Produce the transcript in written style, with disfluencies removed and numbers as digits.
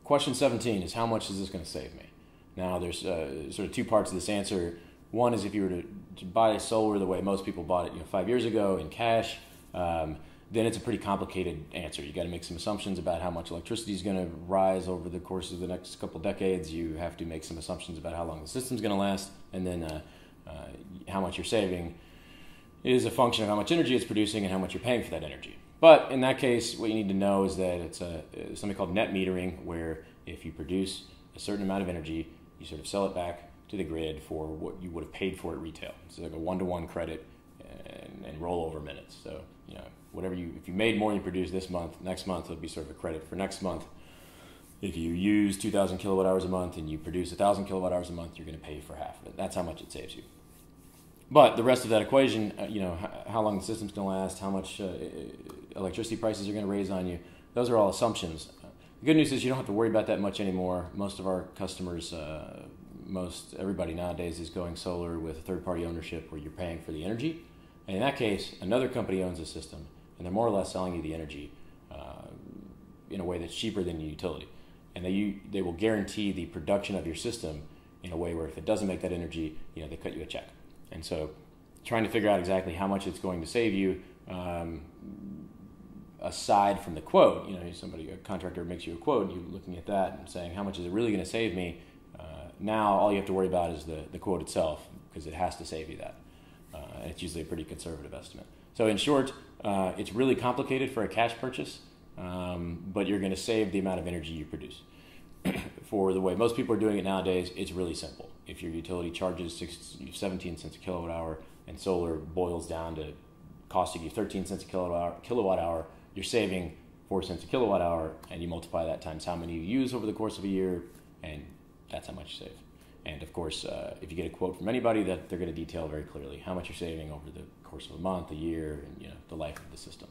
question 17 is, how much is this going to save me? Now, there's sort of two parts of this answer. One is if you were to buy solar the way most people bought it 5 years ago in cash, then it's a pretty complicated answer. You got to make some assumptions about how much electricity is going to rise over the course of the next couple of decades. You have to make some assumptions about how long the system's going to last, and then how much you're saving is a function of how much energy it's producing and how much you're paying for that energy. But in that case, what you need to know is that it's something called net metering, where if you produce a certain amount of energy, you sort of sell it back to the grid for what you would have paid for at retail. It's like a one-to-one credit and roll over minutes. So whatever if you made more than you produced this month, next month it'll be sort of a credit for next month. If you use 2,000 kilowatt hours a month and you produce 1,000 kilowatt hours a month, you're going to pay for half of it. That's how much it saves you. But the rest of that equation, how long the system's going to last, how much electricity prices are going to raise on you, those are all assumptions. The good news is you don't have to worry about that much anymore. Most of our customers, everybody nowadays is going solar with third-party ownership where you're paying for the energy. And in that case, another company owns the system, and they're more or less selling you the energy in a way that's cheaper than your utility. And they will guarantee the production of your system in a way where if it doesn't make that energy, they cut you a check. And so trying to figure out exactly how much it's going to save you, aside from the quote, a contractor makes you a quote, and you're looking at that and saying, how much is it really going to save me? Now all you have to worry about is the quote itself, because it has to save you that. And it's usually a pretty conservative estimate. So in short, it's really complicated for a cash purchase, but you're going to save the amount of energy you produce. For the way most people are doing it nowadays, it's really simple. If your utility charges 17 cents a kilowatt hour and solar boils down to costing you 13 cents a kilowatt hour, you're saving 4 cents a kilowatt hour, and you multiply that times how many you use over the course of a year, and that's how much you save. And of course, if you get a quote from anybody, that they're going to detail very clearly how much you're saving over the course of a month, a year, and the life of the system.